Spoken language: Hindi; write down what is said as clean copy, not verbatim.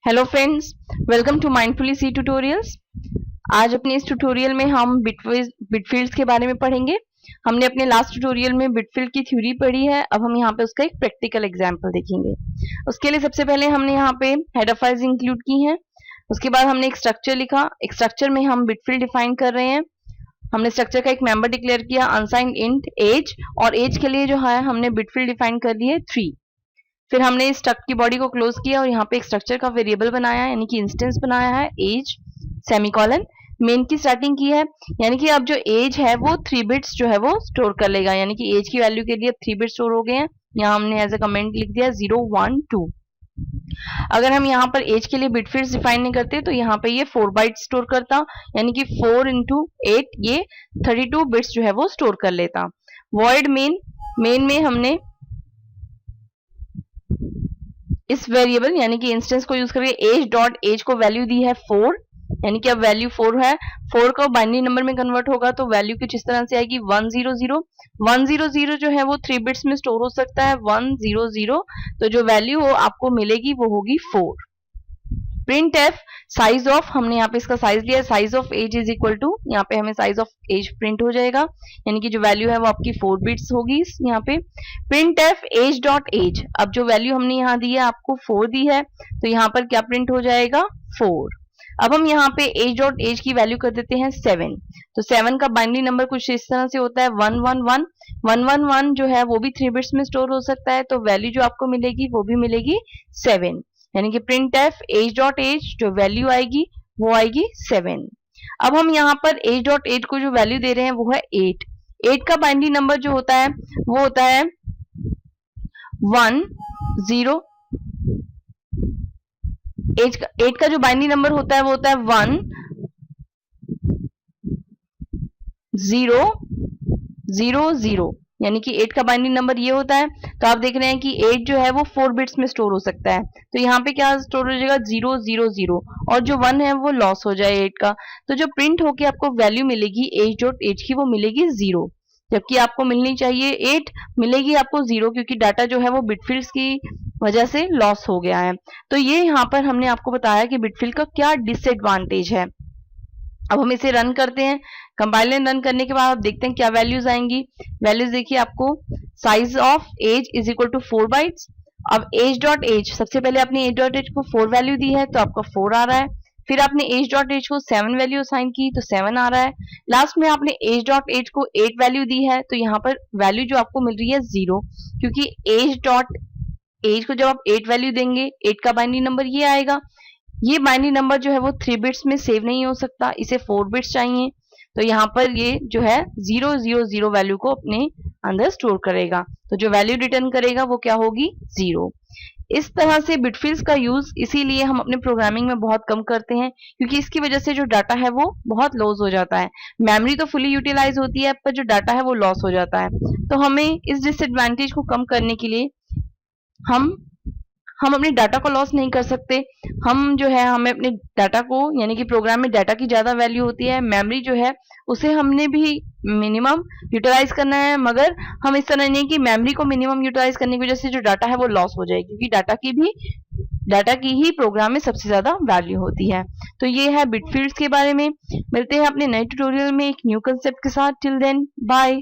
Hello friends, welcome to mindfully C tutorials. आज अपने इस ट्यूटोरियल में हम बिटफील्ड्स के बारे में पढ़ेंगे। हमने अपने लास्ट ट्यूटोरियल में बिटफील्ड की थ्योरी पढ़ी है। अब हम यहाँ पे उसका एक प्रैक्टिकल एग्जांपल देखेंगे। उसके लिए सबसे पहले हमने यहाँ पे हेडर फाइल्स इंक्लूड की हैं। उसके बाद हमने एक स्ट्रक्चर लिखा। एक स्ट्रक्चर में हम बिटफील्ड डिफाइन कर रहे हैं। हमने स्ट्रक्चर का एक मेंबर डिक्लेयर किया अनसाइंड इंट एज, और एज के लिए जो है हमने बिटफील्ड डिफाइन कर लिए 3। फिर हमने इस स्ट्रक्ट की बॉडी को क्लोज किया और यहाँ पे एक स्ट्रक्चर का वेरिएबल बनाया है, यानी कि इंस्टेंस बनाया है एज सेमीकोलन। मेन की स्टार्टिंग की है, यानी कि अब जो एज है वो 3 बिट्स जो है वो स्टोर कर लेगा, यानी कि एज की वैल्यू के लिए 3 बिट्स स्टोर हो गए हैं। यहाँ हमने एज अ कमेंट लिख दिया 0 1 2। अगर हम यहाँ पर एज के लिए बिट फील्ड्स डिफाइन नहीं करते तो यहाँ पे ये 4 बाइट स्टोर करता, यानी कि 4 × 8 ये 32 बिट्स जो है वो स्टोर कर लेता। वॉइड मेन में हमने इस वेरिएबल यानी कि इंस्टेंस को यूज करके एज डॉट एज को वैल्यू दी है 4, यानी कि अब वैल्यू 4 है। 4 का बाइनरी नंबर में कन्वर्ट होगा तो वैल्यू कुछ इस तरह से आएगी 100। 100 जो है वो 3 बिट्स में स्टोर हो सकता है 100, तो जो वैल्यू हो आपको मिलेगी वो होगी 4। प्रिंट एफ साइज ऑफ, हमने यहाँ पे इसका साइज लिया, size of age is equal to, यहाँ पे हमें साइज ऑफ एज प्रिंट हो जाएगा, यानी कि जो वैल्यू है वो आपकी 4 बिट्स होगी यहाँ पे। Print f age dot age, अब जो वैल्यू हमने यहाँ दी है आपको 4 दी है, तो यहाँ पर क्या प्रिंट हो जाएगा 4। अब हम यहाँ पे एज डॉट एज की वैल्यू कर देते हैं 7, तो 7 का बाइनरी नंबर कुछ इस तरह से होता है 111। 111 जो है वो भी 3 बिट्स में स्टोर हो सकता है, तो वैल्यू जो आपको मिलेगी वो भी मिलेगी 7, यानी कि print f age dot age जो वैल्यू आएगी वो आएगी 7। अब हम यहाँ पर एज डॉट एज को जो वैल्यू दे रहे हैं वो है 8। 8 का बाइनरी नंबर जो होता है वो होता है 1 0। 8 का जो बाइनरी नंबर होता है वो होता है 1 0 0 0, यानी कि 8 का बाइनरी नंबर ये होता है। तो आप देख रहे हैं कि 8 जो है वो 4 बिट्स में स्टोर हो सकता है, तो यहाँ पे क्या स्टोर हो जाएगा 0 0 0, और जो 1 है वो लॉस हो जाए 8 का। तो जो प्रिंट होके आपको वैल्यू मिलेगी एज डॉट एज की वो मिलेगी 0, जबकि आपको मिलनी चाहिए 8, मिलेगी आपको 0, क्योंकि डाटा जो है वो बिटफील्ड्स की वजह से लॉस हो गया है। तो ये यहाँ पर हमने आपको बताया कि बिटफील्ड का क्या डिसएडवांटेज है। अब हम इसे रन करते हैं। कंपाइल एंड रन करने के बाद आप देखते हैं क्या वैल्यूज आएंगी। वैल्यूज देखिए, आपको size of age is equal to 4 bytes. अब एज डॉट एज, सबसे पहले आपने एज डॉट एज को 4 वैल्यू दी है तो आपका 4 आ रहा है। फिर आपने एज डॉट एज को 7 वैल्यू असाइन की तो 7 आ रहा है। लास्ट में आपने एज डॉट एज को 8 वैल्यू दी है, तो यहाँ पर वैल्यू जो आपको मिल रही है 0, क्योंकि एज डॉट एज को जब आप 8 वैल्यू देंगे 8 का बाइनरी नंबर ये आएगा। ये बाइनरी नंबर जो है वो 3 बिट्स में सेव नहीं हो सकता, इसे 4 बिट्स चाहिए, तो यहाँ पर ये जो है 0 0 0 वैल्यू को अपने अंदर स्टोर करेगा, तो जो वैल्यू रिटर्न करेगा वो क्या होगी 0। इस तरह से बिटफील्ड्स का यूज इसीलिए हम अपने प्रोग्रामिंग में बहुत कम करते हैं, क्योंकि इसकी वजह से जो डाटा है वो बहुत लॉस हो जाता है। मेमोरी तो फुली यूटिलाइज होती है पर जो डाटा है वो लॉस हो जाता है। तो हमें इस डिसएडवांटेज को कम करने के लिए हम अपने डाटा को लॉस नहीं कर सकते। हम जो है हमें अपने डाटा को, यानी कि प्रोग्राम में डाटा की ज्यादा वैल्यू होती है, मेमोरी जो है उसे हमने भी मिनिमम यूटिलाइज करना है, मगर हम इस तरह नहीं कि मेमोरी को मिनिमम यूटिलाइज करने की वजह से जो डाटा है वो लॉस हो जाए, क्योंकि डाटा की ही प्रोग्राम में सबसे ज्यादा वैल्यू होती है। तो ये है बिटफील्ड्स के बारे में। मिलते हैं अपने नए ट्यूटोरियल में एक न्यू कंसेप्ट के साथ। Till then bye.